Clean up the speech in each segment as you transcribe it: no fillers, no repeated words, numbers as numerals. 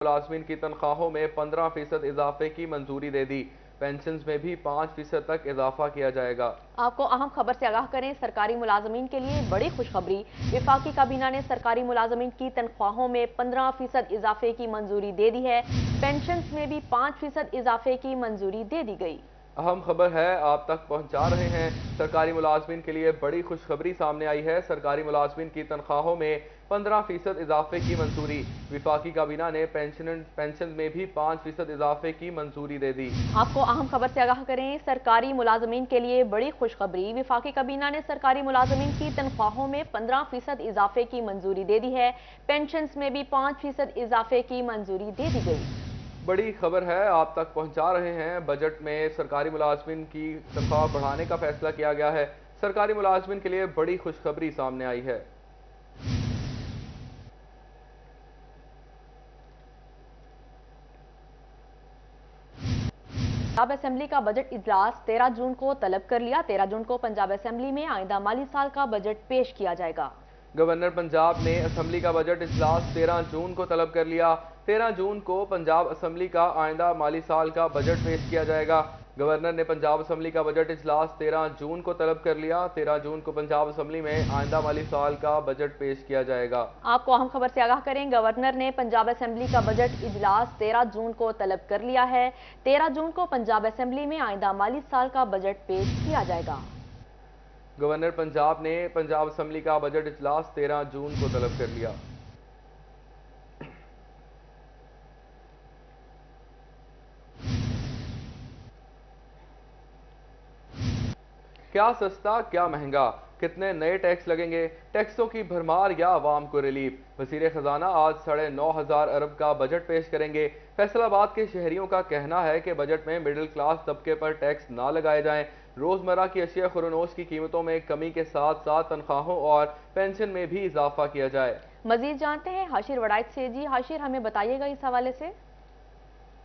मुलाजमीन की तनख्वाहों में 15% इजाफे की मंजूरी दे दी। पेंशन में भी 5% तक इजाफा किया जाएगा। आपको अहम खबर से आगाह करें, सरकारी मुलाजमीन के लिए बड़ी खुशखबरी। विफाकी काबीना ने सरकारी मुलाजमीन की तनख्वाहों में 15% इजाफे की मंजूरी दे दी है। पेंशन में भी 5% इजाफे की मंजूरी दे दी गई। अहम खबर है आप तक पहुंचा रहे हैं। सरकारी मुलाजमीन के लिए बड़ी खुशखबरी सामने आई है। सरकारी मुलाजमीन की तनख्वाहों में 15% इजाफे की मंजूरी। विफाकी काबीना ने पेंशन में भी 5% इजाफे की मंजूरी दे दी। आपको अहम खबर से आगाह करें, सरकारी मुलाजमीन के लिए बड़ी खुशखबरी। विफाकी काबीना ने सरकारी मुलाजमीन की तनख्वाहों में 15% इजाफे की मंजूरी दे दी है। पेंशन में भी 5% इजाफे की मंजूरी दे दी गई। बड़ी खबर है आप तक पहुंचा रहे हैं। बजट में सरकारी मुलाजमीन की तनख्वाह बढ़ाने का फैसला किया गया है। सरकारी मुलाजमीन के लिए बड़ी खुशखबरी सामने आई है। पंजाब असेंबली का बजट इजलास 13 जून को तलब कर लिया। 13 जून को पंजाब असेंबली में आइंदा माली साल का बजट पेश किया जाएगा। गवर्नर पंजाब ने असेंबली का बजट इजलास 13 जून को तलब कर लिया। 13 जून को पंजाब असेंबली का आइंदा माली साल का बजट पेश किया जाएगा। गवर्नर ने पंजाब असेंबली का बजट इजलास 13 जून को तलब कर लिया। 13 जून को पंजाब असेंबली में आइंदा माली साल का बजट पेश किया जाएगा। आपको अहम खबर से आगाह करें, गवर्नर ने पंजाब असेंबली का बजट इजलास 13 जून को तलब कर लिया है। 13 जून को पंजाब असेंबली में आइंदा माली साल का बजट पेश किया जाएगा। गवर्नर पंजाब ने पंजाब असेंबली का बजट इजलास 13 जून को तलब कर लिया। क्या सस्ता क्या महंगा, कितने नए टैक्स लगेंगे, टैक्सों की भरमार या आवाम को रिलीफ। वज़ीर खजाना आज 9,500 अरब का बजट पेश करेंगे। फैसलाबाद के शहरियों का कहना है कि बजट में मिडिल क्लास तबके पर टैक्स ना लगाए जाएं। रोजमर्रा की अशिया खुरनोश की कीमतों में कमी के साथ साथ तनख्वाहों और पेंशन में भी इजाफा किया जाए। मजीद जानते हैं हाशिर वड़ाइच से। जी हाशिर, हमें बताइएगा इस हवाले से।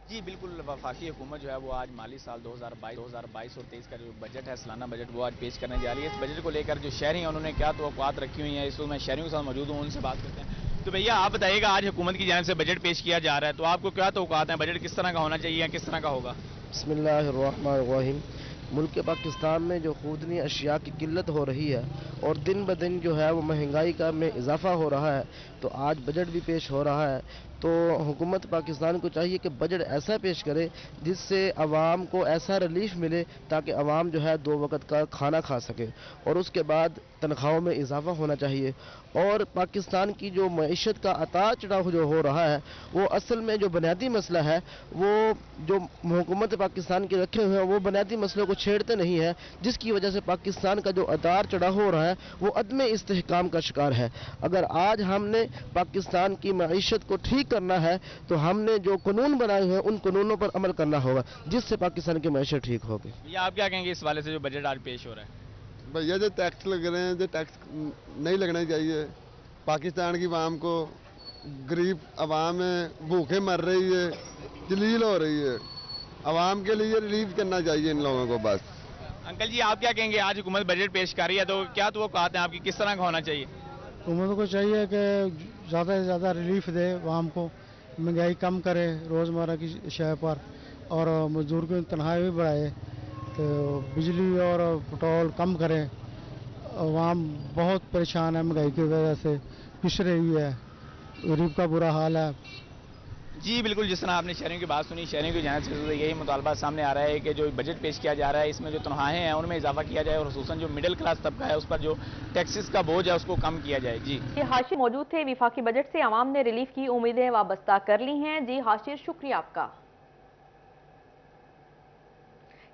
जी बिल्कुल, वफाकी हुकूमत जो है वो आज माली साल 2022 और 23 का जो बजट है, सालाना बजट, वो आज पेश करने जा रही है। इस बजट को लेकर जो शहरी हैं उन्होंने क्या तवक्कुआत रखी हुई हैं, इस वक्त मैं शहरियों के साथ मौजूद हूँ, उनसे बात करते हैं। तो भैया आप बताइएगा, आज हुकूमत की जानिब से बजट पेश किया जा रहा है, तो आपको क्या तवक्कुआत हैं, बजट किस तरह का होना चाहिए या किस तरह का होगा? बिस्मिल्लाहिर्रहमानिर्रहीम। मुल्क पाकिस्तान में जो खूदनी अशिया की किल्लत हो रही है और दिन ब दिन जो है वो महंगाई का में इजाफा हो रहा है, तो आज बजट भी पेश हो रहा है। तो हुकूमत पाकिस्तान को चाहिए कि बजट ऐसा पेश करे जिससे आवाम को ऐसा रिलीफ मिले ताकि आवाम जो है 2 वक्त का खाना खा सके, और उसके बाद तनख्वाहों में इजाफा होना चाहिए। और पाकिस्तान की जो मईशत का उतार चढ़ाव जो हो रहा है, वो असल में जो बुनियादी मसला है, वो जो हुकूमत पाकिस्तान के रखे हुए हैं वो बुनियादी मसलों को छेड़ते नहीं है, जिसकी वजह से पाकिस्तान का जो उतार चढ़ाव हो रहा है वो अदम इस्तेहकाम का शिकार है। अगर आज हमने पाकिस्तान की मईशत को ठीक करना है तो हमने जो कानून बनाए हुए हैं उन कानूनों पर अमल करना होगा, जिससे पाकिस्तान की मईशत ठीक होगी। या आप क्या कहेंगे इस वाले से जो बजट आज पेश हो रहा है? भैया जो टैक्स लग रहे हैं, जो टैक्स नहीं लगना चाहिए। पाकिस्तान की आवाम को, गरीब आवाम है, भूखे मर रही है, जलील हो रही है। आवाम के लिए रिलीफ करना चाहिए इन लोगों को बस। अंकल जी आप क्या कहेंगे, आज हुकूमत बजट पेश कर रही है, तो क्या तवक्कुआत हैं आपकी, किस तरह का होना चाहिए? हुकूमत को चाहिए कि ज़्यादा से ज़्यादा रिलीफ दे आवाम को, महंगाई कम करे रोज़मर्रा की शय पर, और मजदूर की तनख्वाह भी बढ़ाए, तो बिजली और पेट्रोल कम करे। आवाम बहुत परेशान है, महंगाई की वजह से पिस रही है, गरीब का बुरा हाल है। जी बिल्कुल, जिस तरह आपने शहरियों की बात सुनी, शहरियों की जानिब से यही मुतालबा सामने आ रहा है कि जो बजट पेश किया जा रहा है इसमें जो तनख्वाहें हैं उनमें इजाफा किया जाए, और खुसूसन जो मिडिल क्लास तबका है उस पर जो टैक्सेस का बोझ है उसको कम किया जाए। जी हाशिर मौजूद थे। विफाकी बजट से आवाम ने रिलीफ की उम्मीदें वाबस्ता कर ली हैं। जी हाशिर, शुक्रिया आपका।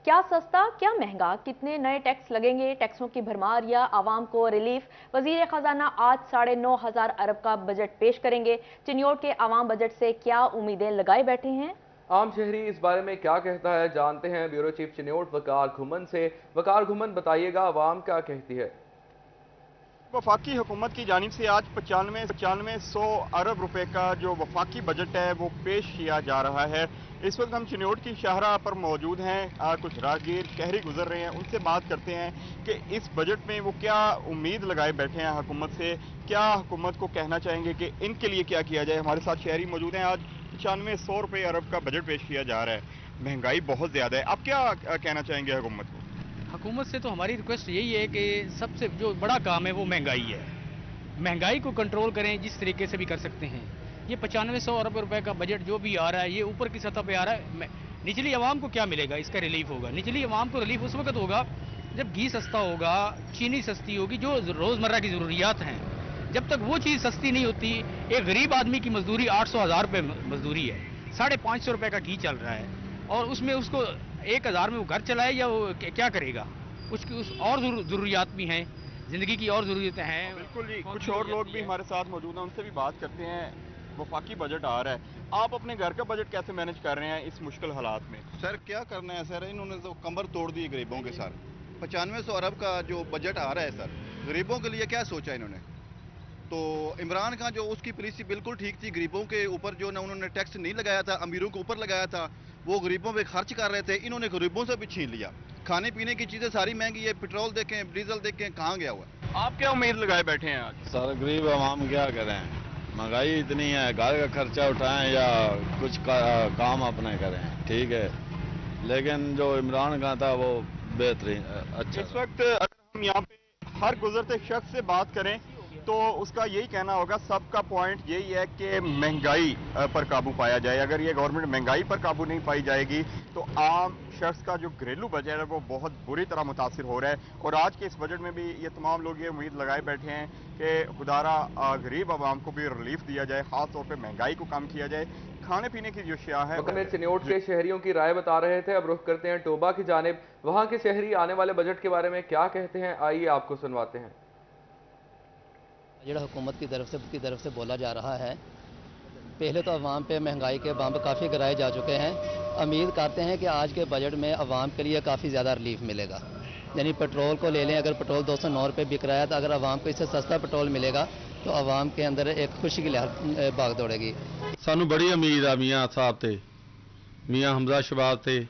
क्या सस्ता क्या महंगा, कितने नए टैक्स लगेंगे, टैक्सों की भरमार या आवाम को रिलीफ। वजीर खजाना आज 9,500 अरब का बजट पेश करेंगे। चिन्योट के आवाम बजट से क्या उम्मीदें लगाए बैठे हैं? आम शहरी इस बारे में क्या कहता है, जानते हैं ब्यूरो चीफ चिन्योट वकार घुमन से। वकार घुमन, बताइएगा आवाम क्या कहती है? वफाकी हुकूमत की जानिब से आज 95 अरब रुपए का जो वफाकी बजट है वो पेश किया जा रहा है। इस वक्त हम चिन्योट की शाहराह पर मौजूद हैं। कुछ राहगीर शहरी गुजर रहे हैं, उनसे बात करते हैं कि इस बजट में वो क्या उम्मीद लगाए बैठे हैं हुकूमत से, क्या हुकूमत को कहना चाहेंगे कि इनके लिए क्या किया जाए। हमारे साथ शहरी मौजूद हैं। आज 9500 अरब का बजट पेश किया जा रहा है। महंगाई बहुत ज़्यादा है, आप क्या कहना चाहेंगे हुकूमत को? हुकूमत से तो हमारी रिक्वेस्ट यही है कि सबसे जो बड़ा काम है वो महंगाई है। महंगाई को कंट्रोल करें जिस तरीके से भी कर सकते हैं। ये 9500 अरब रुपए का बजट जो भी आ रहा है ये ऊपर की सतह पे आ रहा है। निचली आवाम को क्या मिलेगा? इसका रिलीफ होगा। निचली आवाम को रिलीफ उस वक्त होगा जब घी सस्ता होगा, चीनी सस्ती होगी, जो रोज़मर्रा की ज़रूरियात हैं। जब तक वो चीज़ सस्ती नहीं होती, एक गरीब आदमी की मजदूरी 800-1000 रुपये मजदूरी है, 550 रुपये का घी चल रहा है, और उसमें उसको 1000 में वो घर चलाए या वो क्या करेगा? उसकी और ज़रूरियात भी हैं, ज़िंदगी की और ज़रूरतें हैं। बिल्कुल जी, कुछ और लोग भी हमारे साथ मौजूद हैं, उनसे भी बात करते हैं। वफाकी बजट आ रहा है, आप अपने घर का बजट कैसे मैनेज कर रहे हैं इस मुश्किल हालात में? सर क्या करना है सर, इन्होंने तो कमर तोड़ दी गरीबों के साथ। 9500 अरब का जो बजट आ रहा है सर, गरीबों के लिए क्या सोचा इन्होंने? तो इमरान खान जो उसकी पॉलिसी बिल्कुल ठीक थी, गरीबों के ऊपर जो ना उन्होंने टैक्स नहीं लगाया था, अमीरों के ऊपर लगाया था, वो गरीबों पे खर्च कर रहे थे। इन्होंने गरीबों से भी छीन लिया। खाने पीने की चीज़ें सारी महंगी है, पेट्रोल देखें, डीजल देखें, कहाँ गया हुआ है? आप क्या उम्मीद लगाए बैठे हैं आज? सर गरीब आवाम क्या करें, महंगाई इतनी है, घर का खर्चा उठाएं या कुछ काम अपने करें, ठीक है, लेकिन जो इमरान खान था वो बेहतरीन अच्छा। इस वक्त अगर हम यहाँ पे हर गुजरते शख्स से बात करें तो उसका यही कहना होगा, सबका पॉइंट यही है कि महंगाई पर काबू पाया जाए। अगर ये गवर्नमेंट महंगाई पर काबू नहीं पाई जाएगी तो आम शख्स का जो घरेलू बजट है वो बहुत बुरी तरह मुतासिर हो रहा है। और आज के इस बजट में भी ये तमाम लोग ये उम्मीद लगाए बैठे हैं कि खुदारा गरीब आवाम को भी रिलीफ दिया जाए, खास तौर पर महंगाई को कम किया जाए। खाने पीने की जो शिया है चिन्योट के शहरियों की राय बता रहे थे। अब रुख करते हैं टोबा की जानिब। वहां के शहरी आने वाले बजट के बारे में क्या कहते हैं, आइए आपको सुनवाते हैं। जो हुकूमत की तरफ से बोला जा रहा है, पहले तो अवाम पे महंगाई के बम काफ़ी गिराए जा चुके हैं। उम्मीद करते हैं कि आज के बजट में अवाम के लिए काफ़ी ज़्यादा रिलीफ मिलेगा। यानी पेट्रोल को ले लें, अगर पेट्रोल 209 रुपये बिक रहा है तो अगर अवाम को इससे सस्ता पेट्रोल मिलेगा तो अवाम के अंदर एक खुशी की लहर भाग दौड़ेगी। सानू बड़ी उम्मीद आ मियाँ साहब ते, मियाँ हमजा शबाब ते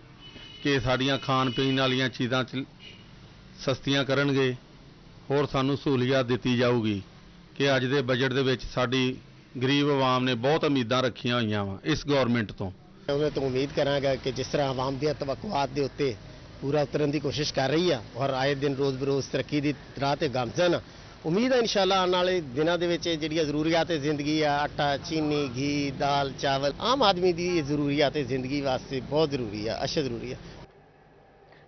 कि साड़ियाँ खान पीन वाली चीज़ां सस्तियां करनगे और सानू सहूलियत दी जाऊगी कि अज दे बजट दे विच साडी गरीब आवाम ने बहुत उम्मीदां रखियां होईयां वा इस गवर्नमेंट तो। मैं तो उम्मीद करांगा कि जिस तरह आवाम दी तवक्कुआत दे उत्ते पूरा उतरन की कोशिश कर रही है और आए दिन रोज़ बरोज़ तरक्की की राह ते गामजन। उम्मीद है इंशाअल्लाह आने वाले दिनों के जिहड़ियां जरूरियात जिंदगी है, आटा, चीनी, घी, दाल, चावल, आम आदमी की जरूरियात जिंदगी वास्ते बहुत जरूरी है, अशद जरूरी है।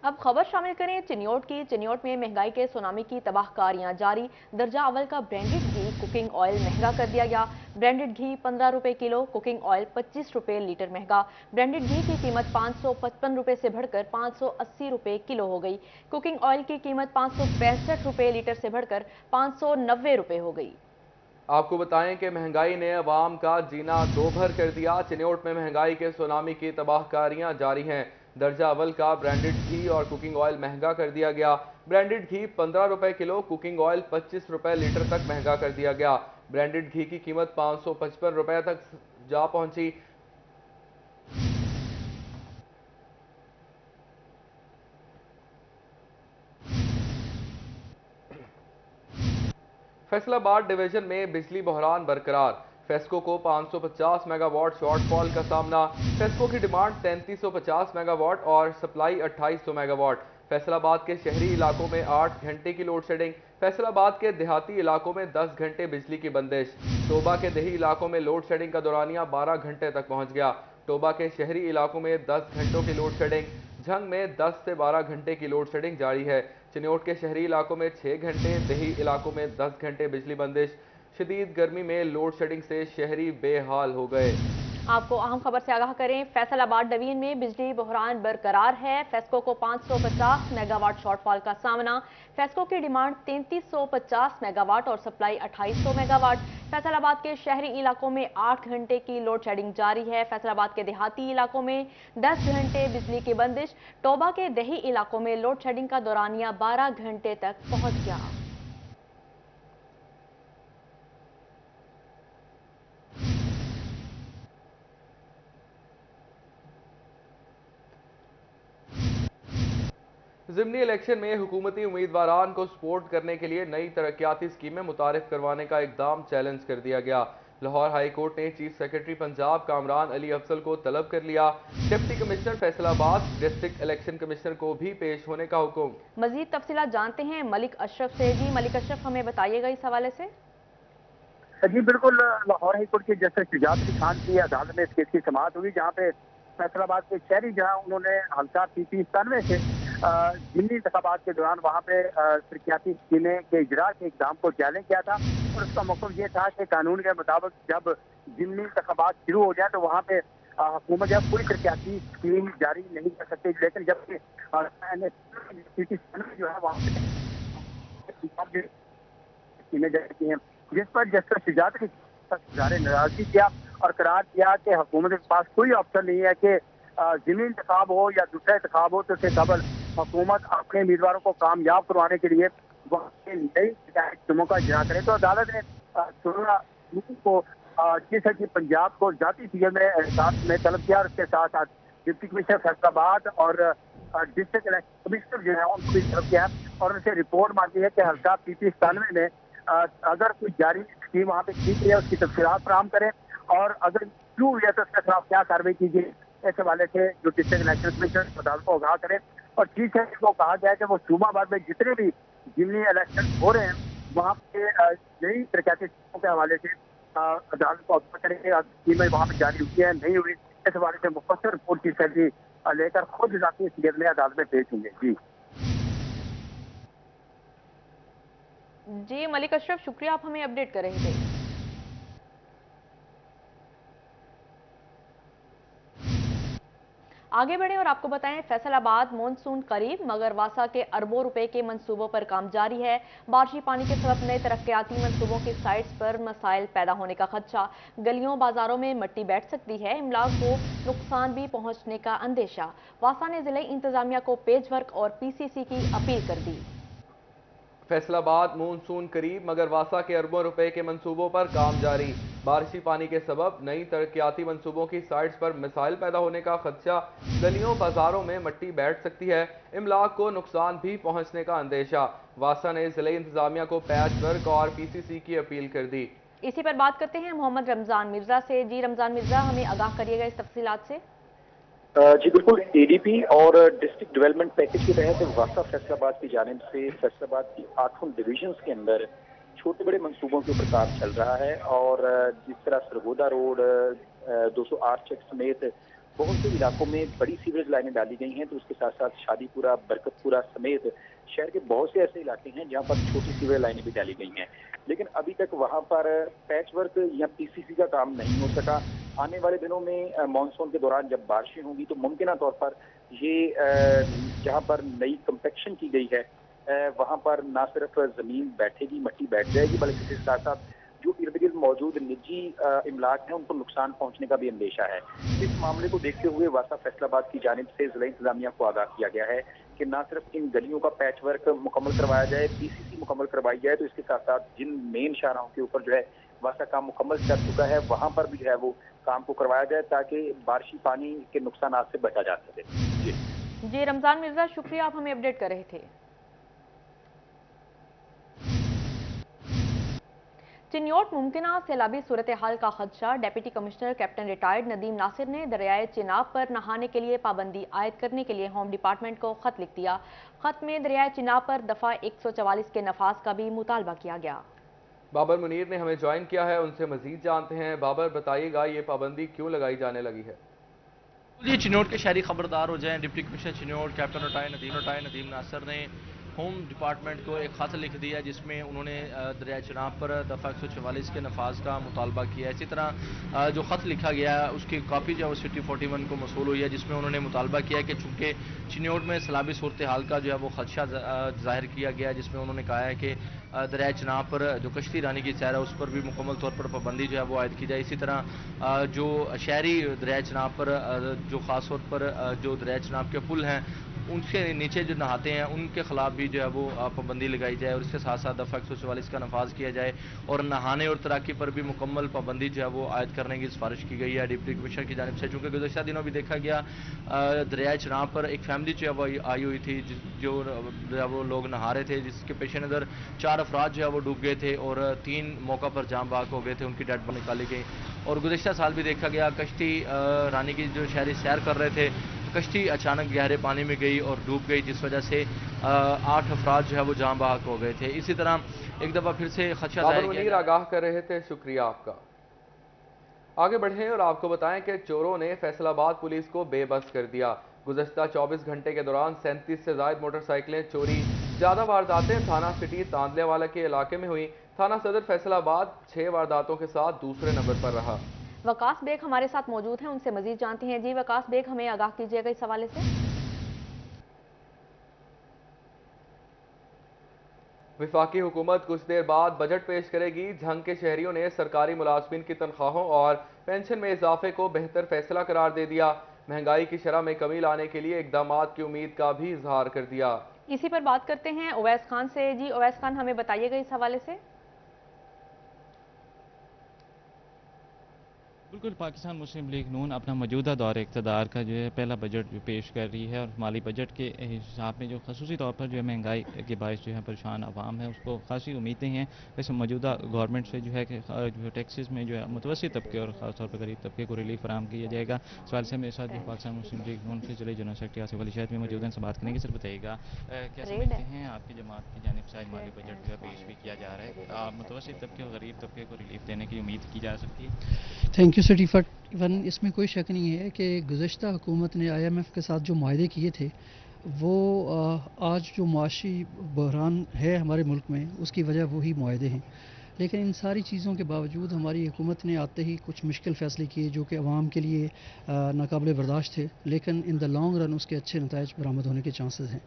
अब खबर शामिल करें चिन्योट की। चिन्योट में महंगाई के सुनामी की तबाहकारियां जारी। दर्जा अव्वल का ब्रांडेड घी, कुकिंग ऑयल महंगा कर दिया गया। ब्रांडेड घी 15 रुपए किलो, कुकिंग ऑयल 25 रुपए लीटर महंगा। ब्रांडेड घी की कीमत 555 रुपए से बढ़कर 580 रुपए किलो हो गई। कुकिंग ऑयल की कीमत 565 रुपए लीटर से बढ़कर 590 रुपए हो गई। आपको बताएं कि महंगाई ने अवाम का जीना दोभर कर दिया। चिन्योट में महंगाई के सुनामी की तबाहकारियां जारी हैं। दर्जा अव्वल का ब्रांडेड घी और कुकिंग ऑयल महंगा कर दिया गया। ब्रांडेड घी 15 रुपए किलो, कुकिंग ऑयल 25 रुपए लीटर तक महंगा कर दिया गया। ब्रांडेड घी की कीमत 555 रुपए तक जा पहुंची। फैसलाबाद डिवीजन में बिजली बहरान बरकरार। फेस्को को 550 मेगावाट शॉर्टफॉल का सामना। फेस्को की डिमांड 3350 मेगावाट और सप्लाई 2800 मेगावाट। फैसलाबाद के शहरी इलाकों में 8 घंटे की लोड शेडिंग। फैसलाबाद के देहाती इलाकों में 10 घंटे बिजली की बंदिश। टोबा के देही इलाकों में लोड शेडिंग का दौरानिया 12 घंटे तक पहुंच गया। टोबा के शहरी इलाकों में 10 घंटों की लोड शेडिंग। झंग में 10 से 12 घंटे की लोड शेडिंग जारी है। चिन्योट के शहरी इलाकों में 6 घंटे, देही इलाकों में 10 घंटे बिजली बंदिश। शदीद गर्मी में लोड शेडिंग से शहरी बेहाल हो गए। आपको अहम खबर से आगाह करें, फैसलाबाद डिवीजन में बिजली बहरान बरकरार है। फेस्को को 550 मेगावाट शॉर्टफॉल का सामना। फेस्को की डिमांड 3350 मेगावाट और सप्लाई 2800 मेगावाट। फैसलाबाद के शहरी इलाकों में 8 घंटे की लोड शेडिंग जारी है। फैसलाबाद के देहाती इलाकों में 10 घंटे बिजली की बंदिश। टोबा के देही इलाकों में लोड शेडिंग का दौरानिया 12 घंटे तक पहुंच गया। ज़िमनी इलेक्शन में हुकूमती उम्मीदवारान को सपोर्ट करने के लिए नई तरक्याती स्कीमें मुतारिफ करवाने का इकदाम चैलेंज कर दिया गया। लाहौर हाई कोर्ट ने चीफ सेक्रेटरी पंजाब कामरान अली अफजल को तलब कर लिया। Deputy commissioner Faisalabad district election commissioner को भी पेश होने का हुक्म। मजीद तफसीलात जानते हैं मलिक अशरफ से। जी मलिक अशरफ, हमें बताइएगा इस हवाले से। जी बिल्कुल, लाहौर हाई कोर्ट के जस्टिस शुजात अली खान की अदालत में इस केस की समाअत हुई, जहाँ पे फैसलाबाद के शहरी जहाँ उन्होंने हल्का PP 97 से जिमनी इंतखाबात के दौरान वहाँ पे तरक्याती स्कीमें के इजरा के इक़दाम को चैलेंज किया था। और उसका मकसद ये था कि कानून के मुताबिक जब जिमनी इंतखाबात शुरू हो जाए तो वहाँ पे हुकूमत जब कोई तरक्याती स्कीम जारी नहीं कर सकती, लेकिन जबकि PP 97 जो है वहाँ पे स्कीमें जारी की हैं, जिस पर जस्टिस शुजात की ने नाराजगी किया और करार किया कि हुकूमत के पास कोई ऑप्शन नहीं है कि ज़मीनी इंतखाब हो या दूसरा इंतखाब हो तो उससे कबल हुकूमत अपने उम्मीदवारों को कामयाब करवाने के लिए वहाँ के नई स्कीमों का इजरा करे। तो अदालत ने 16 जून को चीफ सेक्रेटरी पंजाब को जाती सीए में एहसास में तलब किया और उसके साथ साथ डिप्टी कमिश्नर फैसलाबाद और डिस्ट्रिक्ट इलेक्शन कमिश्नर जो है उनको भी तलब किया और उनसे रिपोर्ट मांगी है कि हल्का PP 97 में अगर कोई जारी स्कीम वहाँ पे की गई है उसकी तफसीलात फराहम करें और अगर क्यों हुई है तो उसके खिलाफ क्या कार्रवाई की गई, इस हवाले से जो डिस्ट्रिक्ट इलेक्शन कमिश्नर अदालत को आगाह करें। और चीफ सेक्रेटरी को कहा गया है कि वो सूबाबाद में जितने भी जिमनी इलेक्शन हो रहे हैं वहाँ पे नई तरक्याती स्कीमों के हवाले से अदालत को आगाह करेंगे। स्कीमें वहाँ पे जारी हुई है नहीं हुई, इस हवाले से मुफस्सल रिपोर्ट चीफ सेक्रेटरी लेकर खुद जाती हैसियत में अदालत में पेश होंगे। जी मलिक अशरफ, शुक्रिया, आप हमें अपडेट कर रहे थे। आगे बढ़े और आपको बताएं, फैसलाबाद मॉनसून करीब मगर वासा के अरबों रुपए के मंसूबों पर काम जारी है। बारिशी पानी के सबब नए तरक्याती मंसूबों की साइट्स पर मसाइल पैदा होने का खदशा। गलियों बाजारों में मिट्टी बैठ सकती है, इमलाक को नुकसान भी पहुंचने का अंदेशा। वासा ने जिले इंतजामिया को पेज वर्क और PCC की अपील कर दी। फैसलाबाद मानसून करीब मगर वासा के अरबों रुपए के मंसूबों पर काम जारी। बारिशी पानी के सबब नई तरक्याती मंसूबों की साइट्स पर मिसाइल पैदा होने का खदशा। गलियों बाजारों में मिट्टी बैठ सकती है, इमलाक को नुकसान भी पहुंचने का अंदेशा। वासा ने जिले इंतजामिया को पैच वर्क और PCC की अपील कर दी। इसी पर बात करते हैं मोहम्मद रमजान मिर्जा से। जी रमजान मिर्जा, हमें आगाह करिएगा इस तफसीलात से। जी बिल्कुल, ADP और डिस्ट्रिक्ट डेवलपमेंट पैकेज के तहत वासा फैसलाबाद की जानिब से फैसलाबाद की 8 डिवीजन्स के अंदर छोटे बड़े मंसूबों के ऊपर काम चल रहा है। और जिस तरह सरगोदा रोड 208 चेक समेत बहुत से इलाकों में बड़ी सीवरेज लाइनें डाली गई हैं, तो उसके साथ साथ शादीपुरा, बरकतपुरा समेत शहर के बहुत से ऐसे इलाके हैं जहां पर छोटी सीवरेज लाइनें भी डाली गई हैं, लेकिन अभी तक वहां पर पैच वर्क या PCC का काम नहीं हो सका। आने वाले दिनों में मानसून के दौरान जब बारिशें होंगी तो मुमकिन तौर पर ये जहां पर नई कंपेक्शन की गई है वहां पर ना सिर्फ जमीन बैठेगी, मिट्टी बैठ जाएगी, बल्कि इसके साथ साथ जो इर्द गिर्द मौजूद निजी इमलाक हैं उनको नुकसान पहुंचने का भी अंदेशा है। इस मामले को देखते हुए वासा फैसलाबाद की जानिब से जिला इंतजामिया को आगाह किया गया है कि ना सिर्फ इन गलियों का पैच वर्क मुकम्मल करवाया जाए, PCC मुकम्मल करवाई जाए, तो इसके साथ साथ जिन मेन शाहराहों के ऊपर जो है वासा काम मुकम्मल कर चुका है वहां पर भी जो है वो काम को करवाया जाए ताकि बारिशी पानी के नुकसान से बचा जा सके। जी रमजान मिर्जा, शुक्रिया, आप हमें अपडेट कर रहे थे। चिन्योट मुमकिना सैलाबी सूरत हाल का खदशा। Deputy commissioner captain retired Nadeem Nasir ने दरियाए चिनाब पर नहाने के लिए पाबंदी आयद करने के लिए होम डिपार्टमेंट को खत लिख दिया। खत में दरियाए चिनाब पर दफा 144 के नफाज का भी मुतालबा किया गया। बाबर मुनीर ने हमें ज्वाइन किया है, उनसे मजीद जानते हैं। बाबर, बताइएगा ये पाबंदी क्यों लगाई जाने लगी है? ये चिन्योट के शहरी खबरदार हो जाएं। Deputy commissioner Chiniot captain retired Nadeem Nasir ने होम डिपार्टमेंट को एक खत लिख दिया जिसमें उन्होंने दरिया चिनाब पर दफ़ा 144 के नफाज का मुतालबा किया। इसी तरह जो ख़त लिखा गया है उसकी कापी जो है वो सिटी 41 को मसूल हुई है, जिसमें उन्होंने मुतालबा किया कि चूँकि चिन्योट में सैलाबी सूरत हाल का जो है वो खदशा ज़ाहिर किया गया, जिसमें उन्होंने कहा है कि दरिया चिनाब पर जो कश्ती रानी की सैर है उस पर भी मुकम्मल तौर पर पाबंदी जो है वो आयद की जाए। इसी तरह जो शहरी दरिया चिनाब पर जो ख़ास तौर पर जो दरिया चिनाब के पुल हैं उनके नीचे जो नहाते हैं उनके खिलाफ भी जो है वो पाबंदी लगाई जाए, और इसके साथ साथ दफ़ा 144 का नफाज किया जाए, और नहाने और तैराकी पर भी मुकम्मल पाबंदी जो है वो आयद करने की सिफारिश की गई है डिप्टी कमिश्नर की जानिब से। चूँकि गुज़श्ता दिनों भी देखा गया दरिया चनाब पर एक फैमिली जो है वो आई हुई थी, जो वो लोग नहा रहे थे, जिसके पेश नज़र 4 अफराद जो है वो डूब गए थे और 3 मौका पर जाम बहक हो गए थे, उनकी डेड बॉडी निकाली गई। और गुज़श्ता साल भी देखा गया कश्ती रानी की जो शहरी सैर कर रहे थे, कश्ती अचानक गहरे पानी में गई और डूब गई, जिस वजह से 8 अफराद जो है वो जाम बहक हो गए थे। इसी तरह एक दफ़ा फिर से खदशा जाहिर किया। आगाह कर रहे थे, शुक्रिया आपका। आगे बढ़ें और आपको बताएं कि चोरों ने फैसलाबाद पुलिस को बेबस कर दिया। गुज़श्ता 24 घंटे के दौरान 37 से ज़ायद मोटरसाइकिलें चोरी। ज़्यादा वारदातें थाना सिटी तांदलेवाला के इलाके में हुई। थाना सदर फैसलाबाद 6 वारदातों के साथ दूसरे नंबर पर रहा। वकास बेग हमारे साथ मौजूद हैं, उनसे मजीद जानते हैं। जी वकास बेग, हमें आगाह कीजिएगा इस हवाले से। वफाकी हुकूमत कुछ देर बाद बजट पेश करेगी। झंग के शहरियों ने सरकारी मुलाजमीन की तनख्वाहों और पेंशन में इजाफे को बेहतर फैसला करार दे दिया। महंगाई की शरह में कमी लाने के लिए इकदामात की उम्मीद का भी इजहार कर दिया। इसी पर बात करते हैं उवैस खान से। जी उवैस खान, हमें बताइएगा इस हवाले से। बिल्कुल, पाकिस्तान मुस्लिम लीग नून अपना मौजूदा दौर इक़्तिदार का जो है पहला बजट जो पेश कर रही है, और माली बजट के हिसाब में जो खसूसी तौर पर जो है महंगाई के बायस जो है परेशान आवाम है उसको खासी उम्मीदें हैं। वैसे मौजूदा गवर्नमेंट से जो है कि जो टैक्सेस में जो है मुतवस्सित तबके और ख़ास तौर पर गरीब तबके को रिलीफ फराहम किया जाएगा। सवाल से मेरे साथ जो पाकिस्तान मुस्लिम लीग नून के जिले जनरल सेक्रेटरी आसिफ अली शहद में मौजूद हैं, से बात करेंगे। सर बताइएगा क्या समझते हैं आपकी जमात की जानिब से आज माली बजट जो है पेश भी किया जा रहा है, मुतवस्सित तबके और गरीब तबके को रिलीफ देने की उम्मीद की जा सकती है? Thank you sir. इवन इसमें कोई शक नहीं है कि गुज़श्ता हुकूमत ने IMF के साथ जो माहदे किए थे वो आज जो मुआशी बहरान है हमारे मुल्क में उसकी वजह वही माहदे हैं। लेकिन इन सारी चीज़ों के बावजूद हमारी हुकूमत ने आते ही कुछ मुश्किल फ़ैसले किए जो कि अवाम के लिए नाकाबिल बर्दाश्त थे, लेकिन इन द लॉन्ग रन उसके अच्छे नताइज बरामद होने के चांसेस हैं।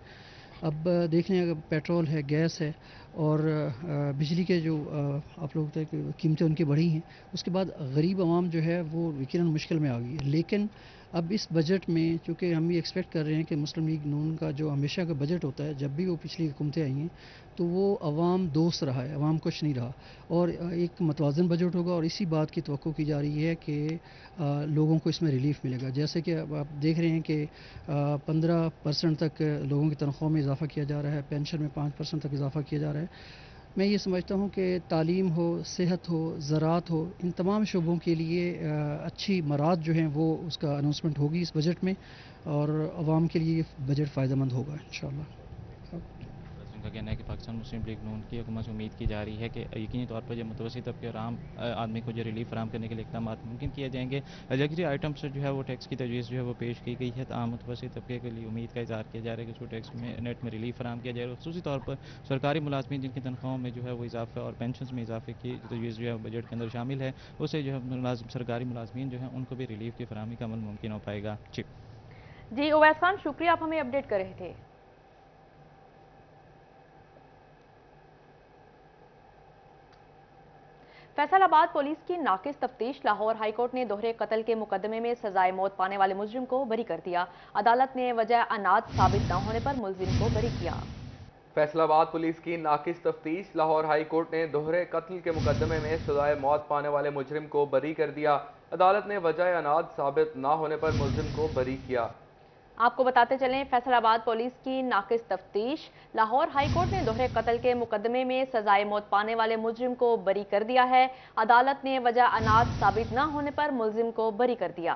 अब देख लें, अगर पेट्रोल है, गैस है और बिजली के जो आप लोग कीमतें उनकी बढ़ी हैं, उसके बाद गरीब आवाम जो है वो यकीनन मुश्किल में आ गई है। लेकिन अब इस बजट में चूँकि हम ये एक्सपेक्ट कर रहे हैं कि मुस्लिम लीग नून का जो हमेशा का बजट होता है, जब भी वो पिछली हुकूमतें आई हैं तो वो अवाम दोस्त रहा है, अवाम कुछ नहीं रहा, और एक मतवाज़न बजट होगा। और इसी बात की तवक्को की जा रही है कि लोगों को इसमें रिलीफ मिलेगा। जैसे कि अब आप देख रहे हैं कि 15% तक लोगों की तनख्वाह में इजाफा किया जा रहा है, पेंशन में 5% तक इजाफा किया जा रहा है। मैं ये समझता हूँ कि तालीम हो, सेहत हो, ज़राअत हो, इन तमाम शोबों के लिए अच्छी मराद जो हैं वो उसका अनाउंसमेंट होगी इस बजट में, और आवाम के लिए ये बजट फ़ायदेमंद होगा इंशाअल्लाह। का कहना है कि पाकिस्तान मुस्लिम लीग नून की हुकूमत से उम्मीद की जा रही है कि यकीनी तौर पर जो मुतवस्सित तबके और आम आदमी को जो रिलीफ फराहम करने के लिए इक़दाम मुमकिन किए जाएंगे। लग्जरी आइटम्स से जो है वो टैक्स की तजवीज़ जो है वो पेश की गई है। आम मुतवस्सित तबके के लिए उम्मीद का इज़हार किया जा रहा है कि उसको टैक्स में नेट में रिलीफ फराहम किया जाएगा। ख़ुसूसी तौर पर सरकारी मुलाजमीन जिनकी तनख्वाहों में जो है वो इजाफा और पेंशन में इजाफे की तजवीज़ जो है बजट के अंदर शामिल है, उससे जो है सरकारी मुलाजमीन जो है उनको भी रिलीफ की फराहमी का अमल मुमकिन हो पाएगा। जी उवैस खान, शुक्रिया, आप हमें अपडेट कर रहे थे। फैसलाबाद पुलिस की नाकिस तफ्तीश। लाहौर हाईकोर्ट ने दोहरे कत्ल के मुकदमे में सजाए मौत पाने वाले मुजरिम को बरी कर दिया। अदालत ने वजह अनाज साबित न होने पर मुलजिम को बरी किया। फैसलाबाद पुलिस की नाकिस तफ्तीश। लाहौर हाई कोर्ट ने दोहरे कत्ल के मुकदमे में सजाए मौत पाने वाले मुजरिम को बरी कर दिया। अदालत ने वजह अनाज साबित न होने पर मुलजिम को बरी किया। आपको बताते चलें, फैसलाबाद पुलिस की नाकिस तफ्तीश। लाहौर हाई कोर्ट ने दोहरे कत्ल के मुकदमे में सजाए मौत पाने वाले मुजरिम को बरी कर दिया है। अदालत ने वजह अनाज साबित न होने पर मुलजिम को बरी कर दिया।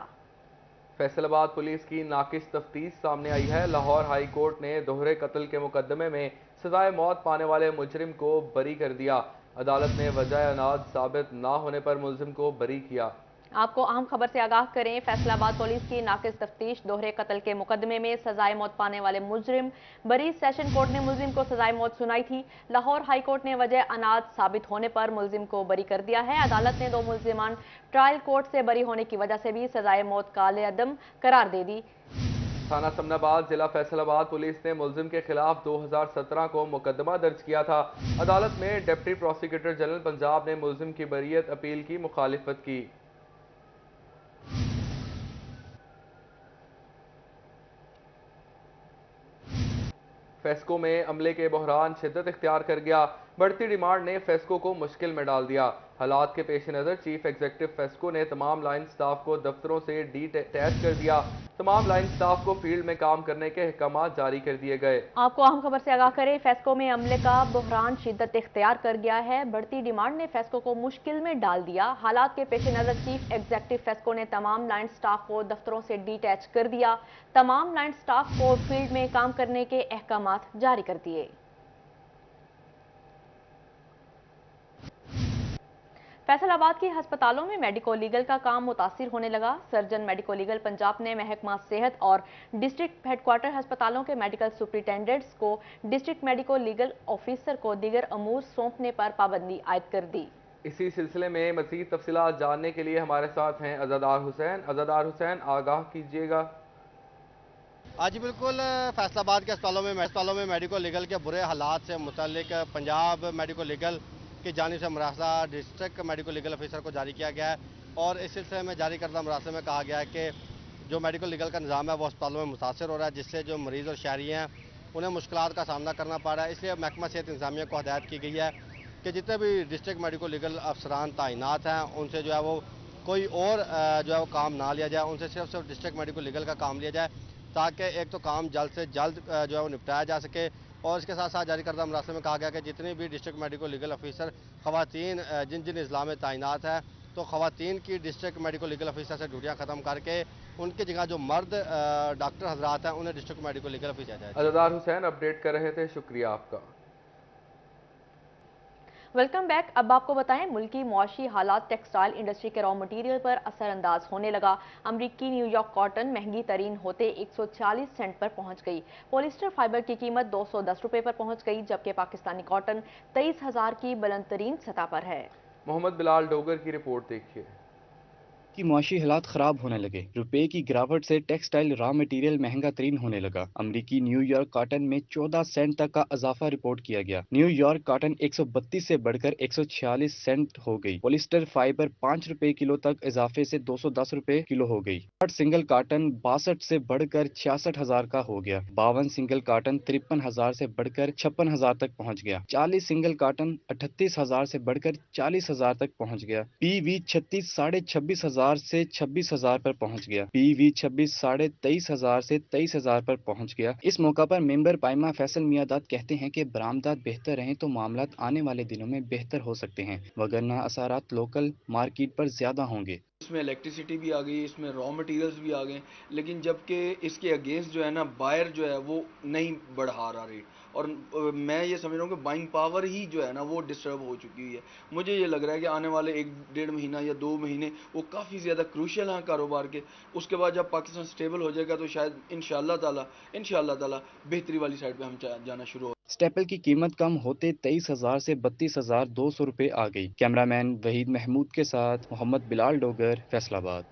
फैसलाबाद पुलिस की नाकिस तफ्तीश सामने आई है। लाहौर हाई कोर्ट ने दोहरे कत्ल के मुकदमे में सजाए मौत पाने वाले मुजरिम को बरी कर दिया। अदालत ने वजह अनाज साबित न होने पर मुलजिम को बरी किया। आपको अहम खबर से आगाह करें, फैसलाबाद पुलिस की नाकिस तफ्तीश। दोहरे कत्ल के मुकदमे में सजाए मौत पाने वाले मुजरिम बरी सेशन कोर्ट ने मुलजिम को सजाए मौत सुनाई थी। लाहौर हाई कोर्ट ने वजह अनाज साबित होने पर मुलजिम को बरी कर दिया है। अदालत ने 2 मुलजिमान ट्रायल कोर्ट से बरी होने की वजह से भी सजाए मौत काले अदम करार दे दी। थाना समनाबाद जिला फैसलाबाद पुलिस ने मुलजिम के खिलाफ 2017 को मुकदमा दर्ज किया था। अदालत में डिप्टी प्रोसिक्यूटर जनरल पंजाब ने मुलजिम की बरीयत अपील की मुखालिफत की। फेस्को में अमले के बहरान शिद्दत इख्तियार कर गया। बढ़ती डिमांड ने फेस्को को मुश्किल में डाल दिया। हालात के पेश नज़र चीफ एग्जीक्यूटिव फेस्को ने तमाम लाइन स्टाफ को दफ्तरों से डिटैच कर दिया। तमाम लाइन स्टाफ को फील्ड में काम करने के अहकामात जारी कर दिए गए। आपको अहम खबर से आगाह करें, फेस्को में अमले का बहरान शिद्दत इख्तियार कर गया है। बढ़ती डिमांड ने फेस्को को मुश्किल में डाल दिया। हालात के पेश नज़र चीफ एग्जीक्यूटिव फेस्को ने तमाम लाइन स्टाफ को दफ्तरों से डिटैच कर दिया। तमाम लाइन स्टाफ को फील्ड में काम करने के अहकामात जारी कर दिए। फैसलाबाद के अस्पतालों में मेडिको लीगल का काम मुतासिर होने लगा। सर्जन मेडिको लीगल पंजाब ने महकमा सेहत और डिस्ट्रिक्ट हेडक्वार्टर अस्पतालों के मेडिकल सुपरिटेंडेंट्स को डिस्ट्रिक्ट मेडिको लीगल ऑफिसर को दीगर अमूर सौंपने पर पाबंदी आयद कर दी। इसी सिलसिले में मज़ीद तफसीलात जानने के लिए हमारे साथ हैं अज़ादार हुसैन। अज़ादार हुसैन, आगाह कीजिएगा। आज बिल्कुल फैसलाबाद के अस्पतालों में मेडिको लीगल के बुरे हालात से मुतल्लिक पंजाब मेडिको लीगल की जानिब से मरासला डिस्ट्रिक्ट मेडिको लीगल ऑफिसर को जारी किया गया है और इस सिलसिले में जारी करदा मरासले में कहा गया है कि जो मेडिको लीगल का निज़ाम है वो अस्पतालों में मुतासर हो रहा है, जिससे जो मरीज़ और शहरी हैं उन्हें मुश्किलात का सामना करना पड़ रहा है। इसलिए महकमा सेहत इंतजामिया को हदायत की गई है कि जितने भी डिस्ट्रिक्ट मेडिको लीगल अफसरान तैनात हैं उनसे जो है वो कोई और जो है वो काम ना लिया जाए, उनसे सिर्फ डिस्ट्रिक्ट मेडिको लीगल का काम लिया जाए ताकि एक तो काम जल्द से जल्द जो है वो निपटाया जा सके। और इसके साथ साथ जारी करदा मरासले में कहा गया कि जितने भी डिस्ट्रिक्ट मेडिको लीगल ऑफिसर खवातीन जिन जिन अजला में तैनात है तो खवातीन की डिस्ट्रिक्ट मेडिको लीगल ऑफिसर से ड्यूटियाँ ख़त्म करके उनकी जगह जो मर्द डॉक्टर हजरात हैं उन्हें डिस्ट्रिक्ट मेडिको लीगल ऑफिसर जाए। अज़ादार हुसैन अपडेट कर रहे थे, शुक्रिया आपका। Welcome back. अब आपको बताएं, मुल्की मुआशी हालात टेक्सटाइल इंडस्ट्री के रॉ मटीरियल पर असरअंदाज होने लगा। अमरीकी न्यूयॉर्क कॉटन महंगी तरीन होते 140 सेंट पर पहुंच गई। पॉलिस्टर फाइबर की कीमत 210 रुपए पर पहुंच गई, जबकि पाकिस्तानी कॉटन 23,000 की बुलंद तरीन सतह पर है। मोहम्मद बिलाल डोगर की रिपोर्ट देखिए। की मुआशी हालात खराब होने लगे। रुपए की गिरावट से टेक्सटाइल रॉ मटेरियल महंगा तरीन होने लगा। अमरीकी न्यूयॉर्क कॉटन में 14 सेंट तक का इजाफा रिपोर्ट किया गया। न्यूयॉर्क कॉटन 132 से बढ़कर 146 सेंट हो गई। पॉलिस्टर फाइबर 5 रुपए किलो तक इजाफे से 210 रुपए किलो हो गई। सिंगल कॉटन 62 से बढ़कर 66,000 का हो गया। 52 सिंगल कॉटन 53,000 से बढ़कर 56,000 तक पहुँच गया। 40 सिंगल कॉटन 38,000 से बढ़कर 40,000 तक पहुँच गया। PV 36 साढ़े 26,000 से 26,000 पर पहुंच गया। PV 26 साढ़े 23,000 से 23,000 पर पहुंच गया। इस मौका पर मेंबर पाइमा फैसल मियादाद कहते हैं कि बरामदात बेहतर रहें तो मामलात आने वाले दिनों में बेहतर हो सकते हैं, वगरना असरात लोकल मार्केट पर ज्यादा होंगे। इसमें इलेक्ट्रिसिटी भी आ गई, इसमें रॉ मटेरियल्स भी आ गए, लेकिन जबकि इसके अगेंस्ट जो है ना बायर जो है वो नहीं बढ़ा रहा रेट, और मैं ये समझ रहा हूँ कि बाइंग पावर ही जो है ना वो डिस्टर्ब हो चुकी हुई है। मुझे ये लग रहा है कि आने वाले 1-1.5 महीना या 2 महीने वो काफ़ी ज़्यादा क्रूशियल हैं कारोबार के। उसके बाद जब पाकिस्तान स्टेबल हो जाएगा तो शायद इंशाअल्लाह ताला बेहतरी वाली साइड पे हम जाना शुरू हो। स्टेपल की कीमत कम होते 23,000 से 32,200 रुपए आ गई। कैमरामैन वहीद महमूद के साथ मोहम्मद बिलाल डोगर, फैसलाबाद।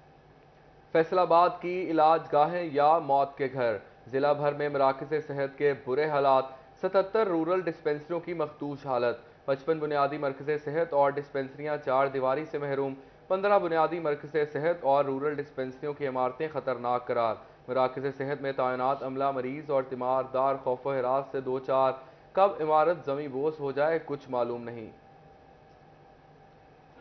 फैसलाबाद की इलाज गाहें या मौत के घर। जिला भर में मराकज़ सेहत के बुरे हालात। 77 रूरल डिस्पेंसरियों की मखदूश हालत। 55 बुनियादी मरकज़ सेहत और डिस्पेंसरियाँ 4 दीवारी से महरूम। 15 बुनियादी मरकज़ सेहत और रूरल डिस्पेंसरियों की इमारतें खतरनाक करार। मराकज़ सेहत में तैनात अमला मरीज और तीमारदार खौफ हिरास से दो चार। कब इमारत जमी बोस हो जाए कुछ मालूम नहीं।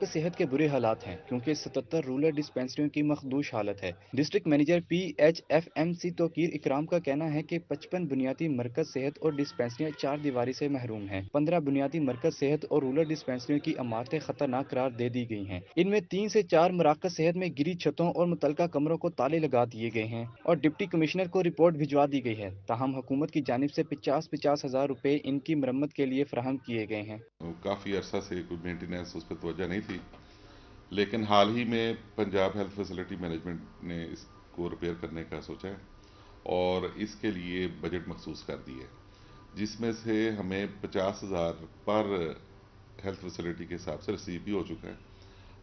सेहत के बुरे हालात हैं क्योंकि 77 रूरल डिस्पेंसरियों की मखदूश हालत है। डिस्ट्रिक्ट मैनेजर PHFMC तोकीर इकराम का कहना है कि 55 बुनियादी मरकज सेहत और डिस्पेंसरियां 4 दीवारी से महरूम हैं। 15 बुनियादी मरकज सेहत और रूरल डिस्पेंसरियों की इमारतें खतरनाक करार दे दी गई हैं। इनमें 3 से 4 मराकज सेहत में गिरी छतों और मुतलका कमरों को ताले लगा दिए गए हैं और डिप्टी कमिश्नर को रिपोर्ट भिजवा दी गई है। ताहम हुकूमत की जानिब से 50,000 रुपए इनकी मरम्मत के लिए फराहम किए गए हैं। काफ़ी अरसा से कोई मेंटेनेंस उस पर तवज्जो नहीं थी, लेकिन हाल ही में पंजाब हेल्थ फैसिलिटी मैनेजमेंट ने इसको रिपेयर करने का सोचा है और इसके लिए बजट मखसूस कर दिया है, जिसमें से हमें 50,000 पर हेल्थ फैसिलिटी के हिसाब से रिसीव भी हो चुका है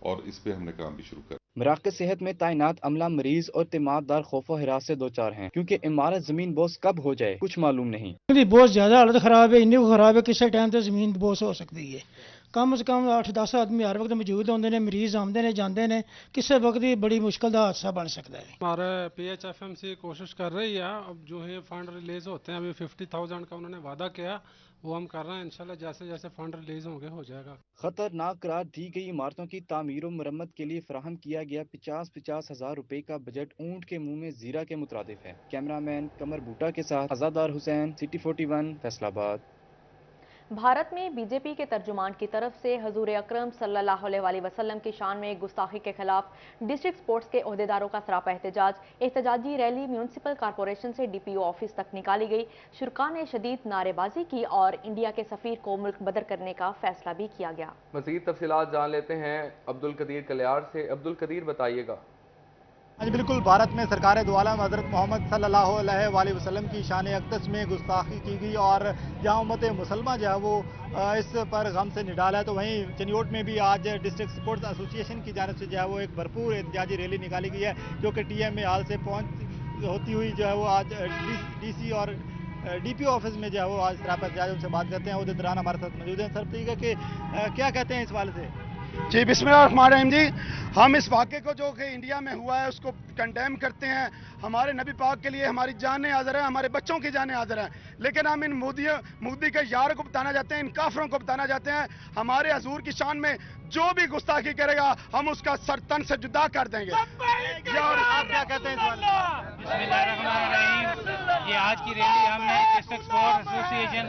और इस पे हमने काम भी शुरू कर। मराकज़ सेहत में तैनात अमला मरीज और तीमारदार खौफो हिरास से दो चार हैं क्योंकि इमारत जमीन बोस कब हो जाए कुछ मालूम नहीं। बहुत ज्यादा हालत खराब है, इन्नी खराब है किसी टाइम तो जमीन बोस हो सकती है, कम से कम 8-10 आदमी हर वक्त मौजूद होंगे ने, मरीज आते हैं जाते हैं, किसी वक्त ही बड़ी मुश्किल का हादसा बन सकता है। हमारा PHFMC कोशिश कर रही है, अब जो है फंड रिलीज होते हैं, अभी 50,000 का उन्होंने वादा किया, वो हम कर रहे हैं, इंशाल्लाह जैसे जैसे फंड रिलीज होंगे हो जाएगा। खतरनाक करार दी गई इमारतों की तामीर और मरम्मत के लिए फराहम किया गया 50-50 हज़ार रुपए का बजट ऊंट के मुंह में जीरा के मुतरादिफ है। कैमरामैन कमर बूटा के साथ आजादार हुसैन, सिटी 41, फैसलाबाद। भारत में बीजेपी के तर्जुमान की तरफ से हजूर अकरम सल्लल्लाहु अलैहि वसल्लम की शान में गुस्ताखी के खिलाफ डिस्ट्रिक्ट स्पोर्ट्स के ओहदेदारों का सरापा एहतजाजी रैली म्यूनसिपल कॉरपोरेशन से DPO ऑफिस तक निकाली गई। शुरका ने शदीद नारेबाजी की और इंडिया के सफीर को मुल्क बदर करने का फैसला भी किया गया। मजीद तफसीलात जान लेते हैं अब्दुल कदीर कलियार से। अब्दुल कदीर बताइएगा। आज बिल्कुल भारत में सरकार दो आलम हज़रत मोहम्मद सल्लल्लाहु अलैहि वसल्लम की शान अक़दस में गुस्ताखी की गई और जहां उम्मत मुसलमान जो है वो इस पर गम से निडाल है, तो वहीं चिन्योट में भी आज डिस्ट्रिक्ट स्पोर्ट्स एसोसिएशन की जानिब से जो है वो एक भरपूर एहतजाजी रैली निकाली गई है, जो कि TMA हॉल से होती हुई जो है वो आज DC और DPO ऑफिस में जो है वो आज सरापा एहतजाज। उनसे बात करते हैं, ओहदेदार हमारे साथ मौजूद हैं। सर बताइएगा कि क्या कहते हैं इस वाले से? जी बिस्मिल्लाहिर्रहमानिर्रहीम जी, हम इस वाक़े को जो कि इंडिया में हुआ है उसको कंडेम करते हैं। हमारे नबी पाक के लिए हमारी जानें हाज़िर हैं, हमारे बच्चों की जानें हाज़िर हैं, लेकिन हम इन मोदी के यार को बताना चाहते हैं, इन काफरों को बताना चाहते हैं, हमारे हजूर की शान में जो भी गुस्ताखी करेगा हम उसका सर तन से जुदा कर देंगे। आप क्या कहते हैं इस वाले? ये आज की रैली हमने district sports association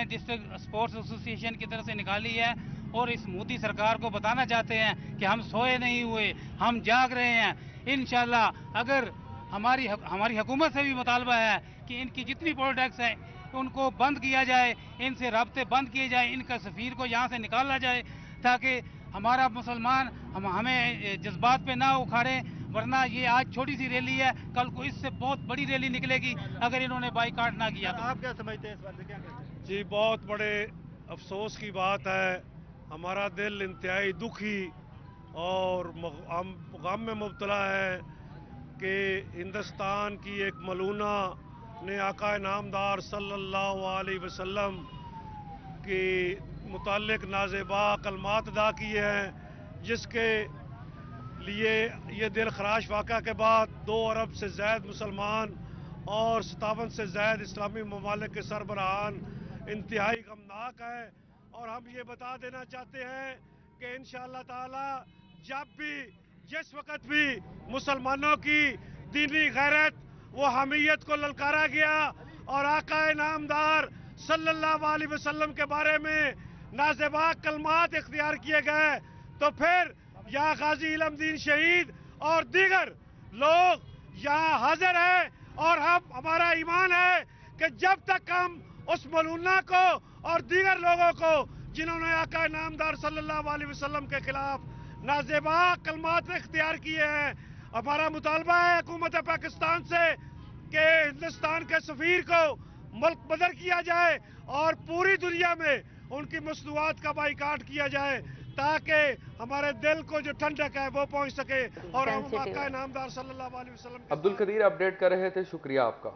district sports association की तरफ से निकाली है और इस मोदी सरकार को बताना चाहते हैं कि हम सोए नहीं हुए, हम जाग रहे हैं। इंशाल्लाह अगर हमारी हुकूमत से भी मुतालबा है कि इनकी जितनी पॉलिटिक्स है उनको बंद किया जाए, इनसे राब्ते बंद किए जाए, इनका सफीर को यहाँ से निकाला जाए, ताकि हमारा मुसलमान हमें जज्बात पे ना उखाड़े। वरना ये आज छोटी सी रैली है, कल को इससे बहुत बड़ी रैली निकलेगी अगर इन्होंने बाईकाट ना किया। आप क्या समझते हैं इस बात से, क्या कहते हैं? जी बहुत बड़े अफसोस की बात है, हमारा दिल इंतहाई दुखी और गम में मुब्तला है कि हिंदुस्तान की एक मलूना ने आका नामदार सल्लल्लाहु अलैहि वसल्लम के मुतालिक नाज़ेबा कलमात अदा किए हैं, जिसके लिए ये दिल खराश वाक़ा के बाद 2 अरब से ज़ायद मुसलमान और 57 से ज़ायद इस्लामी ममालिक के सरबराहान इंतहाई गमनाक है। और हम ये बता देना चाहते हैं कि इंशाअल्लाह ताला जब भी जिस वक़्त भी मुसलमानों की दीनी गैरत वो हमीयत को ललकारा गया और आका नामदार सल्लल्लाहु अलैहि वसल्लम के बारे में नाज़ेबा कलमात इख्तियार किए गए, तो फिर यहाँ गाजी इलमदीन शहीद और दीगर लोग यहाँ हाजिर हैं और हमारा ईमान है कि जब तक हम उस मलूना को और दीगर लोगों को जिन्होंने आका नामदार सल्लल्लाहु अलैहि वसल्लम के खिलाफ नाज़ेबा कलमात इख्तियार किए हैं, हमारा मुतालबा है हुकूमत पाकिस्तान से कि हिंदुस्तान के सफीर को मुल्क बदर किया जाए और पूरी दुनिया में उनकी मसनूआत का बाइकाट किया जाए, ताकि हमारे दिल को जो ठंडक है वो पहुंच सके और हम आका नामदार सल्लल्लाहु अलैहि वसल्लम। अब्दुल कदीर अपडेट कर रहे थे, शुक्रिया आपका।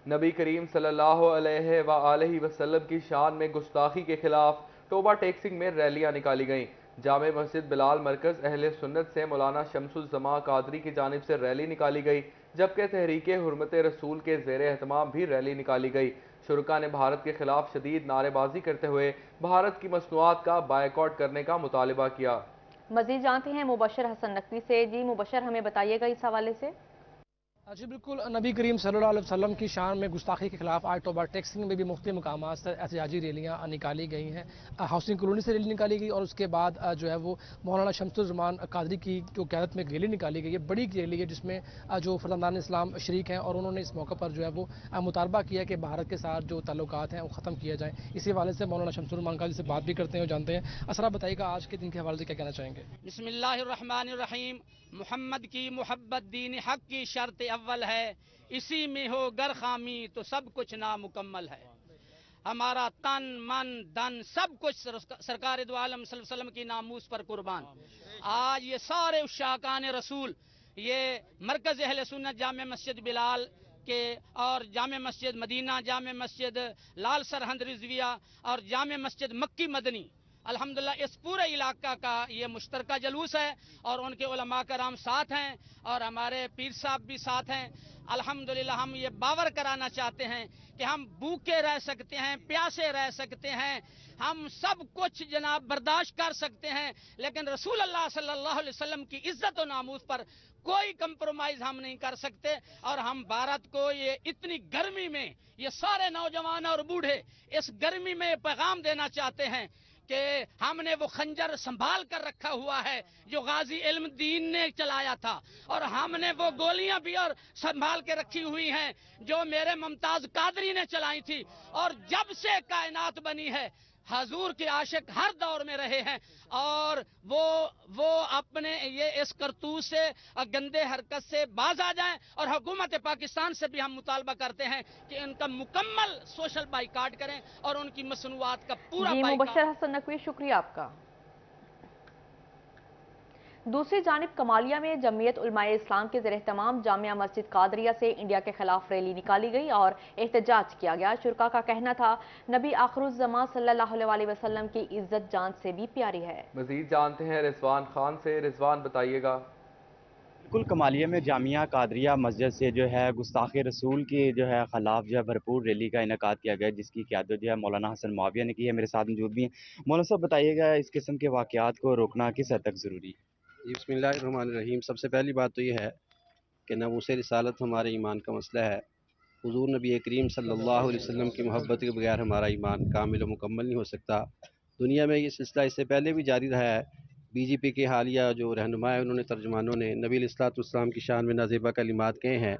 नबी करीम सल्लल्लाहु अलैहि वसल्लम की शान में गुस्ताखी के खिलाफ टोबा टेक्सिंग में रैलियां निकाली गईं। जामे मस्जिद बिलाल मरकज अहले सुन्नत से मौलाना शमसुज़्ज़मा कादरी की जानिब से रैली निकाली गई, जबकि तहरीक हुर्मत रसूल के ज़ेर एहतमाम भी रैली निकाली गई। शुरका ने भारत के खिलाफ शदीद नारेबाजी करते हुए भारत की मसनूआत का बायकॉट करने का मुतालबा किया। मजीद जानते हैं मुबशर हसन नकवी से। जी मुबशर, हमें बताइएगा इस हवाले से। जी बिल्कुल, नबी करीम सल्लल्लाहु अलैहि वसल्लम की शान में गुस्ताखी के खिलाफ आज टोबा टेक्सिंग में भी मुख्तलिफ मकामात से एहतजाजी रैलियाँ निकाली गई हैं। हाउसिंग कॉलोनी से रैली निकाली गई और उसके बाद जो है वो मौलाना शमसुज़्ज़मान कादरी की जो क़यादत में एक रैली निकाली गई है, बड़ी रैली है, जिसमें जो फर्जंदान इस्लाम शरीक हैं और उन्होंने इस मौके पर जो है वो मुतालबा किया कि भारत के साथ जो ताल्लुकात हैं वो ख़त्म किए जाएँ। इसी हवाले से मौलाना शमसुज़्ज़मान कादरी से बात भी करते हैं और जानते हैं। असरा बताइएगा आज के दिन के हवाले से क्या कहना चाहेंगे? बिस्मिल्लाहिर्रहमानिर्रहीम। मुहम्मद की मोहब्बत दीन हक की शर्त अव्वल है, इसी में हो गर खामी तो सब कुछ नामुकम्मल है। हमारा तन मन धन सब कुछ सरकार दो आलम सल्लल्लाहु अलैहि वसल्लम की नामूस पर कुर्बान। आज ये सारे उशाकान रसूल, ये मरकज अहले सुन्नत जामे मस्जिद बिलाल के और जामे मस्जिद मदीना, जामे मस्जिद लाल सरहंद रिजविया और जामे मस्जिद मक्की मदनी, अल्हम्दुलिल्लाह इस पूरे इलाका का ये मुश्तरका जलूस है और उनके उलमा कराम साथ हैं और हमारे पीर साहब भी साथ हैं। अल्हम्दुलिल्लाह हम ये बावर कराना चाहते हैं कि हम भूखे रह सकते हैं, प्यासे रह सकते हैं, हम सब कुछ जनाब बर्दाश्त कर सकते हैं, लेकिन रसूल अल्लाह सल्लल्लाहु अलैहि वसल्लम की इज्जत और नामूस पर कोई कंप्रोमाइज हम नहीं कर सकते। और हम भारत को ये इतनी गर्मी में, ये सारे नौजवान और बूढ़े इस गर्मी में पैगाम देना चाहते हैं कि हमने वो खंजर संभाल कर रखा हुआ है जो गाजी इल्म दीन ने चलाया था, और हमने वो गोलियां भी और संभाल के रखी हुई हैं जो मेरे मुमताज कादरी ने चलाई थी। और जब से कायनात बनी है हजूर के आशिक हर दौर में रहे हैं और वो अपने ये इस करतूत से गंदे हरकत से बाज आ जाएं। और हुकूमत पाकिस्तान से भी हम मुतालबा करते हैं कि उनका मुकम्मल सोशल बाइकाट करें और उनकी मसनूआत का पूरा मुबशर हसन नकवी, शुक्रिया आपका। दूसरी जानिब कमालिया में जमीयत उलमाए इस्लाम के ज़ेर एहतमाम जामिया मस्जिद कादरिया से इंडिया के खिलाफ रैली निकाली गई और एहतजाज किया गया। शुरका का कहना था नबी आखिरुज़्ज़मां सल्लल्लाहु अलैहि वसल्लम की इज्जत जान से भी प्यारी है। मजीद जानते हैं रिजवान खान से। रिजवान बताइएगा। बिल्कुल, कमालिया में जामिया कादरिया मस्जिद से जो है गुस्ताखी रसूल के जो है खिलाफ जो है भरपूर रैली का इनेकाद किया गया, जिसकी क़यादत जो है मौलाना हसन मुआविया ने की है। मेरे साथ मौजूद भी हैं। मौलाना साहब बताइएगा, इस किस्म के वाक़यात को रोकना किस हद तक ज़रूरी है? बिस्मिल्लाहिर्रहमानिर्रहीम। सबसे पहली बात तो ये है कि नबूस रिसालत हमारे ईमान का मसला है। हुज़ूर नबी करीम सल्लल्लाहु अलैहि वसल्लम की मोहब्बत के बगैर हमारा ईमान कामिल और मुकम्मल नहीं हो सकता। दुनिया में ये सिलसिला इससे पहले भी जारी रहा है। बीजेपी के हालिया जो रहनुमा है, उन्होंने तर्जुमानों ने नबी अलैहिस्सलाम की शान में नाज़ेबा कलिमात कहे हैं।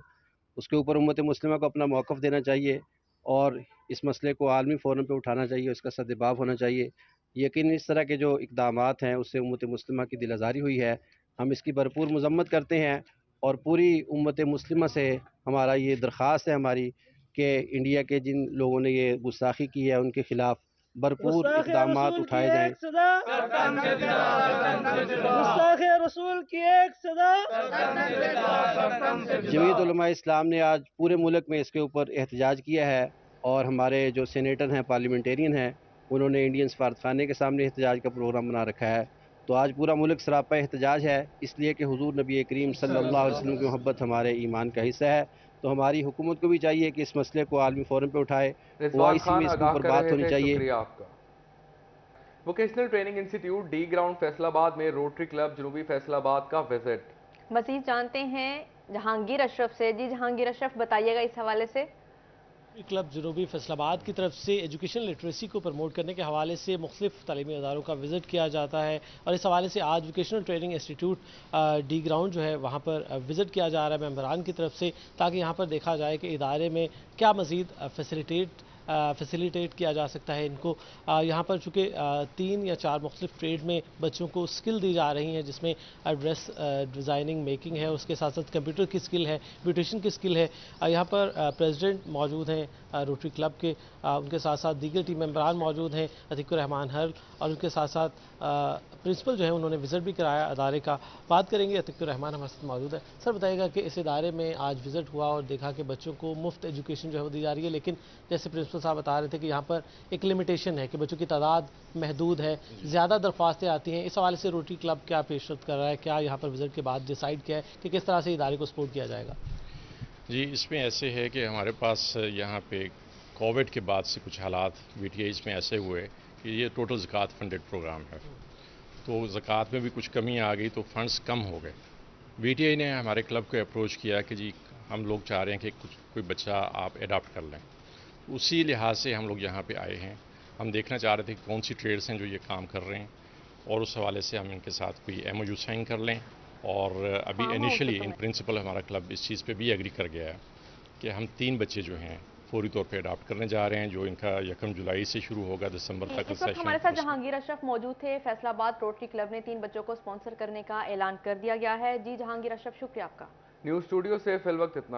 उसके ऊपर उम्मत मुस्लिमा को अपना मौक़िफ़ देना चाहिए और इस मसले को आलमी फ़ोरम पे उठाना चाहिए, उसका सद्दबाव होना चाहिए। यकीन इस तरह के जो इक़दामात हैं उससे उम्मत मुस्लिमा की दिल आज़ारी हुई है। हम इसकी भरपूर मज़म्मत करते हैं और पूरी उम्मत मुस्लिमा से हमारा ये दरख्वास्त है हमारी कि इंडिया के जिन लोगों ने ये गुस्ताखी की है उनके ख़िलाफ़ भरपूर इक़दामात उठाए जाएँ। जमीयत उलमाए इस्लाम ने आज पूरे मुल्क में इसके ऊपर एहतजाज किया है और हमारे जो सेनेटर हैं, पार्लियामेंटेरियन हैं, उन्होंने इंडियन सफारतखाने के सामने एहतजाज का प्रोग्राम बना रखा है। तो आज पूरा मुल्क सरापा एहतजाज है, इसलिए कि हुजूर नबी करीम सल्लल्लाहु अलैहि वसल्लम की मोहब्बत हमारे ईमान का हिस्सा है। तो हमारी हुकूमत को भी चाहिए कि इस मसले को आलमी फोरम पे उठाए, ओआईसी में इसके ऊपर बात होनी चाहिए। Vocational training institute D ground Faisalabad में रोटरी क्लब जनूबी फैसलाबाद का विजिट। मजीद जानते हैं जहांगीर अशरफ से। जी जहांगीर अशरफ, बताइएगा इस हवाले से। क्लब जनूबी फैसलाबाद की तरफ से एजुकेशन लिटरेसी को प्रमोट करने के हवाले से मुख्तलिफ तालीमी इदारों का विज़िट किया जाता है और इस हवाले से आज vocational training institute D ground जो है वहाँ पर विज़िट किया जा रहा है मेंबरान की तरफ से, ताकि यहाँ पर देखा जाए कि इदारे में क्या मज़ीद फैसिलिटेट किया जा सकता है इनको। यहाँ पर चूँकि 3 या 4 मुख्तलिफ ट्रेड में बच्चों को स्किल दी जा रही हैं, जिसमें ड्रेस डिज़ाइनिंग मेकिंग है, उसके साथ साथ कंप्यूटर की स्किल है, ब्यूटिशन की स्किल है। यहाँ पर प्रेसिडेंट मौजूद हैं रोटरी क्लब के, उनके साथ साथ दीगर टीम मेंबरान मौजूद हैं, अतीकुर रहमान हर, और उनके साथ साथ प्रिंसिपल जो है उन्होंने विज़िट भी कराया अदारे का। बात करेंगे, अतीकुर रहमान हमारे साथ मौजूद है। सर बताइएगा कि इस इदारे में आज विज़िट हुआ और देखा कि बच्चों को मुफ्त एजुकेशन जो है वो दी जा रही है, लेकिन जैसे प्रिंसिपल साहब बता रहे थे कि यहाँ पर एक लिमिटेशन है कि बच्चों की तादाद महदूद है, ज़्यादा दरख्वास्तें आती हैं। इस हवाले से रोटरी क्लब क्या पेशरफ्त कर रहा है, क्या यहाँ पर विज़िट के बाद डिसाइड किया है कि किस तरह से इदारे को सपोर्ट किया जाएगा? जी, इसमें ऐसे है कि हमारे पास यहाँ पे कोविड के बाद से कुछ हालात VTIs में ऐसे हुए कि ये टोटल ज़कात फंडेड प्रोग्राम है, तो ज़कात में भी कुछ कमी आ गई तो फंड्स कम हो गए। VTI ने हमारे क्लब को अप्रोच किया कि जी हम लोग चाह रहे हैं कि कोई बच्चा आप एडॉप्ट कर लें। उसी लिहाज से हम लोग यहाँ पे आए हैं। हम देखना चाह रहे थे कि कौन सी ट्रेड्स हैं जो ये काम कर रहे हैं और उस हवाले से हम इनके साथ कोई MOU साइन कर लें। और अभी इनिशियली इन प्रिंसिपल हमारा क्लब इस चीज़ पे भी एग्री कर गया है कि हम 3 बच्चे जो हैं फौरी तौर पे अडॉप्ट करने जा रहे हैं, जो इनका 1 जुलाई से शुरू होगा, दिसंबर तक इस वक्त हमारे साथ जहांगीर अशरफ मौजूद थे। फैसलाबाद रोटरी क्लब ने 3 बच्चों को स्पॉन्सर करने का ऐलान कर दिया गया है। जी जहांगीर अशरफ, शुक्रिया आपका। न्यूज़ स्टूडियो से फिल वक्त इतना ही।